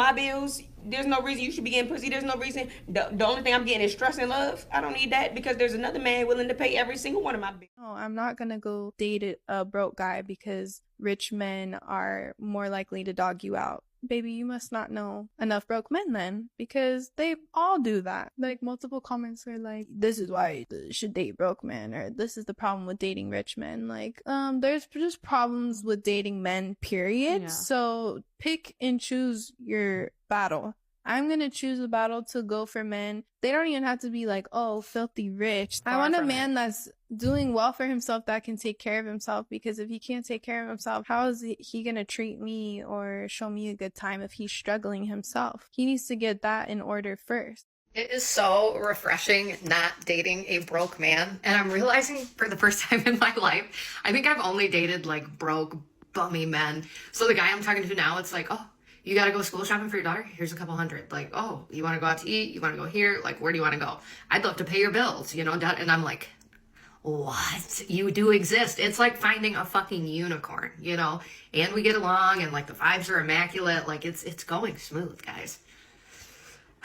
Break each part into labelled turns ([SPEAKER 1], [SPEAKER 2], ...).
[SPEAKER 1] my bills. There's no reason you should be getting pussy. There's no reason. The only thing I'm getting is stress and love. I don't need that because there's another man willing to pay every single one of my bills.
[SPEAKER 2] No, I'm not gonna go date a broke guy because rich men are more likely to dog you out. Baby, you must not know enough broke men then, because they all do that. Like, multiple comments are like, this is why you should date broke men, or this is the problem with dating rich men. Like, there's just problems with dating men, period.
[SPEAKER 3] Yeah.
[SPEAKER 2] So pick and choose your battle. I'm gonna choose a battle to go for men. They don't even have to be like, oh, filthy rich. I want a man that's doing well for himself, that can take care of himself, because if he can't take care of himself, how is he gonna treat me or show me a good time if he's struggling himself? He needs to get that in order first.
[SPEAKER 4] It is so refreshing not dating a broke man. And I'm realizing for the first time in my life, I think I've only dated like broke, bummy men. So the guy I'm talking to now, it's like, oh, you got to go school shopping for your daughter? Here's a couple hundred. Like, oh, you want to go out to eat? You want to go here? Like, where do you want to go? I'd love to pay your bills, you know? And I'm like, what? You do exist. It's like finding a fucking unicorn, you know? And we get along, and like the vibes are immaculate. Like, it's going smooth, guys.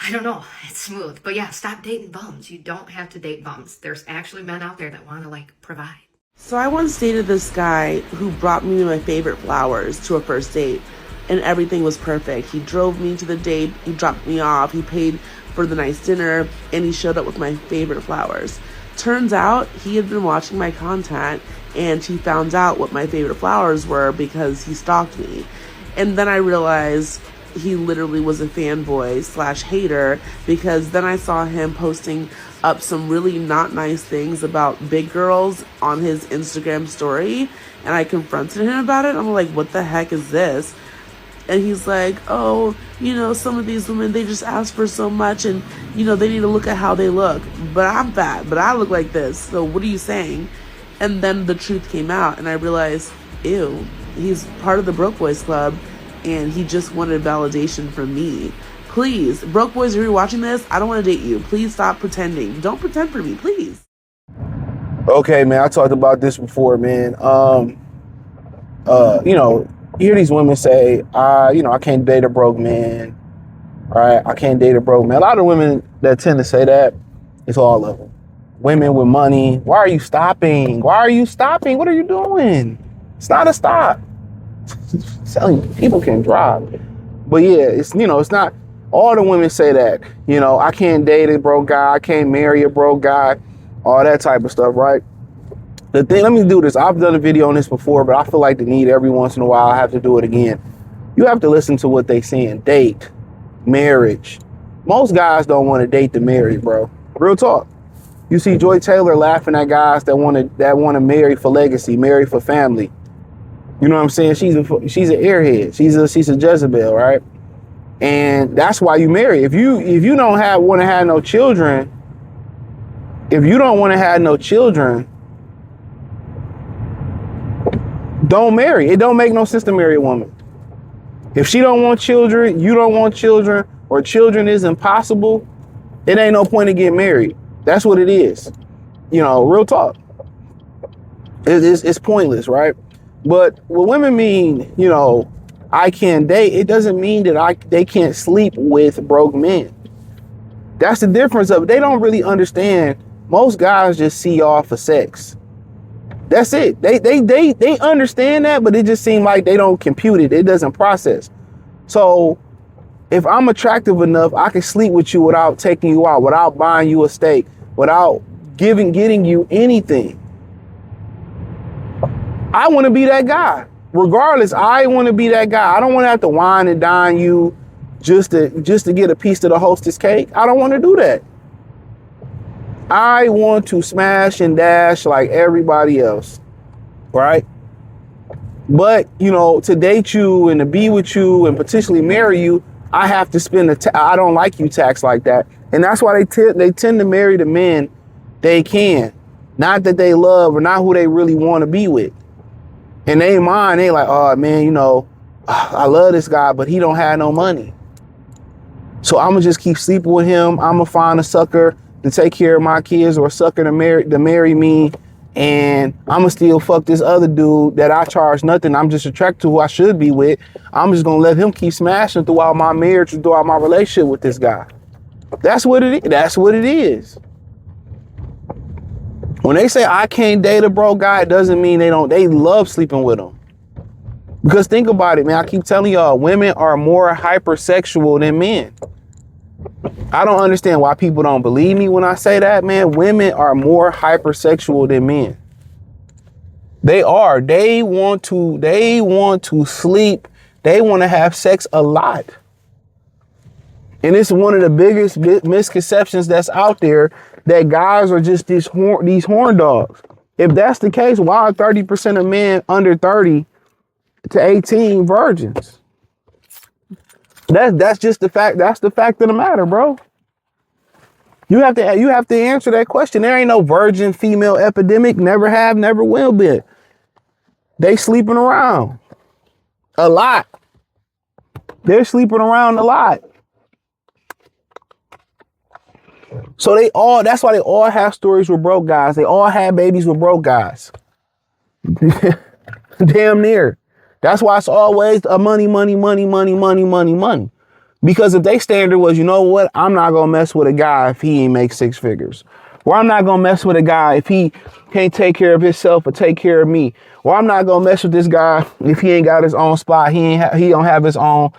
[SPEAKER 4] I don't know. It's smooth. But yeah, stop dating bums. You don't have to date bums. There's actually men out there that want to like provide.
[SPEAKER 5] So I once dated this guy who brought me my favorite flowers to a first date, and everything was perfect. He drove me to the date, he dropped me off, he paid for the nice dinner, and he showed up with my favorite flowers. Turns out he had been watching my content, and he found out what my favorite flowers were because he stalked me. And then I realized he literally was a fanboy / hater, because then I saw him posting up some really not nice things about big girls on his Instagram story, and I confronted him about it. I'm like, what the heck is this? And he's like, oh, you know, some of these women, they just ask for so much, and, you know, they need to look at how they look. But I'm fat, but I look like this, so what are you saying? And then the truth came out, and I realized, ew, he's part of the Broke Boys Club, and he just wanted validation from me. Please, broke boys, if you're watching this, I don't want to date you. Please stop pretending. Don't pretend for me, please.
[SPEAKER 6] Okay, man, I talked about this before, man. You know, you hear these women say, you know, I can't date a broke man, right? I can't date a broke man. A lot of women that tend to say that, it's all of them. Women with money, why are you stopping? Why are you stopping? What are you doing? It's not a stop. Telling you, people can drive. But yeah, it's, you know, it's not, all the women say that, you know, I can't date a broke guy, I can't marry a broke guy, all that type of stuff, right? The thing, let me do this. I've done a video on this before, but I feel like the need every once in a while, I have to do it again. You have to listen to what they saying. Date, marriage. Most guys don't want to date the married, bro. Real talk. You see Joy Taylor laughing at guys that want to marry for legacy, marry for family. You know what I'm saying? She's an airhead. She's a Jezebel, right? And that's why you marry. If you don't want to have no children, don't marry. It don't make no sense to marry a woman. If she don't want children, you don't want children, or children is impossible, it ain't no point in getting married. That's what it is. You know, real talk. It's pointless, right? But what women mean, you know, I can't date, it doesn't mean that they can't sleep with broke men. That's the difference of it. They don't really understand. Most guys just see y'all for sex. That's it. They understand that, but it just seems like they don't compute it. It doesn't process. So if I'm attractive enough, I can sleep with you without taking you out, without buying you a steak, without getting you anything. I want to be that guy. Regardless, I want to be that guy. I don't want to have to wine and dine you just to get a piece of the hostess cake. I don't want to do that. I want to smash and dash like everybody else, right? But, you know, to date you and to be with you and potentially marry you, I have to spend I don't like you tax like that. And that's why they tend to marry the men they can, not that they love or not who they really want to be with. And they mind, they like, oh man, you know, I love this guy, but he don't have no money. So I'm gonna just keep sleeping with him. I'm gonna find a sucker to take care of my kids or a sucker to marry me. and I'ma still fuck this other dude that I charge nothing. I'm just attracted to who I should be with. I'm just gonna let him keep smashing throughout my marriage or throughout my relationship with this guy. That's what it is. That's what it is. When they say I can't date a broke guy, it doesn't mean they love sleeping with him. Because think about it, man. I keep telling y'all, women are more hypersexual than men. I don't understand why people don't believe me when I say that, man. Women are more hypersexual than men. They are. They want to sleep. They want to have sex a lot. And it's one of the biggest misconceptions that's out there, that guys are just these horn dogs. If that's the case, why are 30% of men under 30 to 18 virgins? That's just the fact. That's the fact of the matter, bro. You have to answer that question. There ain't no virgin female epidemic. Never have, never will be. They sleeping around a lot. They're sleeping around a lot. So that's why they all have stories with broke guys. They all have babies with broke guys. Damn near. That's why it's always a money. Because if they standard was, you know what, I'm not going to mess with a guy if he ain't make six figures. Or I'm not going to mess with a guy if he can't take care of himself or take care of me. Or I'm not going to mess with this guy if he ain't got his own spot. He don't have his own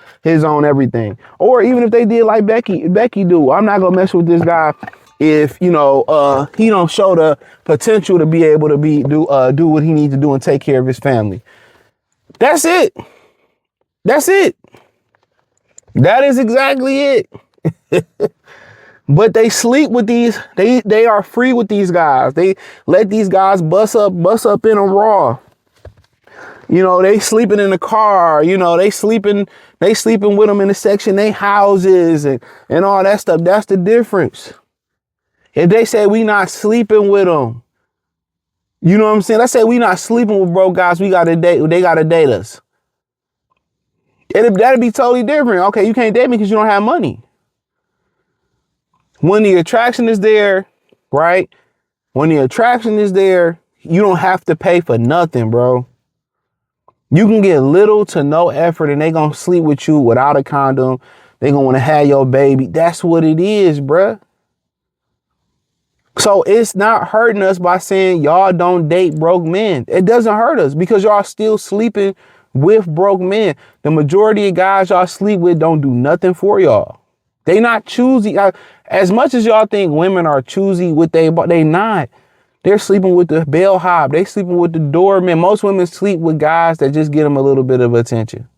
[SPEAKER 6] everything. Or even if they did like Becky do, I'm not going to mess with this guy if, he don't show the potential to be able to do what he needs to do and take care of his family. That's it. That's it. That is exactly it. But they sleep with these, they are free with these guys. They let these guys bust up in them raw. They sleeping in the car, they sleeping with them in the Section 8 houses and all that stuff. That's the difference. If they say we not sleeping with them, you know what I'm saying? Let's say we not sleeping with broke guys, they gotta date us. That'd be totally different. Okay, you can't date me because you don't have money. When the attraction is there, right? When the attraction is there, you don't have to pay for nothing, bro. You can get little to no effort and they gonna sleep with you without a condom. They gonna want to have your baby. That's what it is, bruh. So it's not hurting us by saying y'all don't date broke men. It doesn't hurt us because y'all still sleeping with broke men. The majority of guys y'all sleep with don't do nothing for y'all. They not choosy. As much as y'all think women are choosy with they not. They're sleeping with the bellhop. They sleeping with the doorman. Most women sleep with guys that just get them a little bit of attention.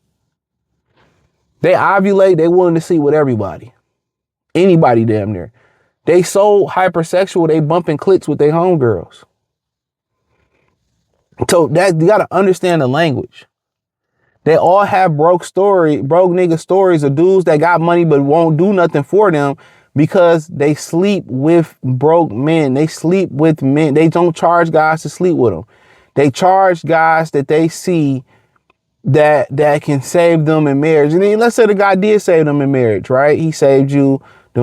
[SPEAKER 6] They ovulate. They willing to sleep with everybody. Anybody damn near. They so hypersexual, they bumping clits with their homegirls. So that you gotta understand the language. They all have broke nigga stories of dudes that got money but won't do nothing for them because they sleep with broke men. They sleep with men. They don't charge guys to sleep with them. They charge guys that they see that can save them in marriage. And then let's say the guy did save them in marriage, right? He saved you. They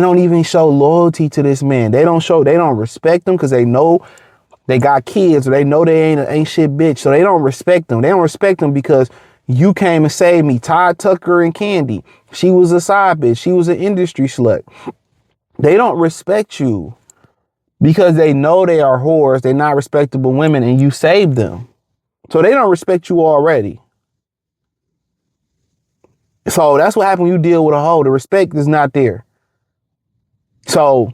[SPEAKER 6] don't even show loyalty to this man. They don't respect them because they know they got kids, or they know they ain't shit bitch. So they don't respect them. They don't respect them because you came and saved me. Todd Tucker and Candy. She was a side bitch. She was an industry slut. They don't respect you because they know they are whores. They're not respectable women and you saved them. So they don't respect you already. So that's what happens when you deal with a hoe. The respect is not there. So,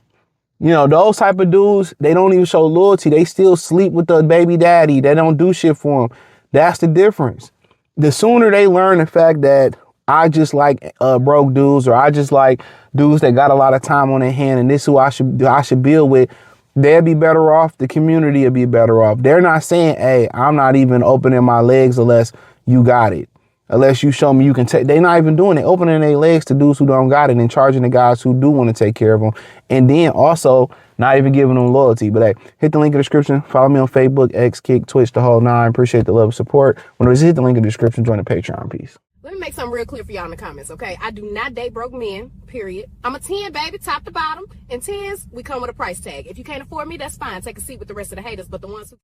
[SPEAKER 6] those type of dudes, they don't even show loyalty. They still sleep with the baby daddy. They don't do shit for them. That's the difference. The sooner they learn the fact that I just like broke dudes, or I just like dudes that got a lot of time on their hand, and this is who I should build with, they'll be better off. The community will be better off. They're not saying, hey, I'm not even opening my legs unless you got it. Unless you show me you can take, they're not even doing it. Opening their legs to dudes who don't got it and charging the guys who do want to take care of them. And then also not even giving them loyalty. But hey, hit the link in the description. Follow me on Facebook, X, Kick, Twitch, the whole nine. Appreciate the love and support. When hit the link in the description, join the Patreon. Peace.
[SPEAKER 3] Let me make something real clear for y'all in the comments, okay? I do not date broke men, period. I'm a 10, baby, top to bottom. And 10s, we come with a price tag. If you can't afford me, that's fine. Take a seat with the rest of the haters. But the ones who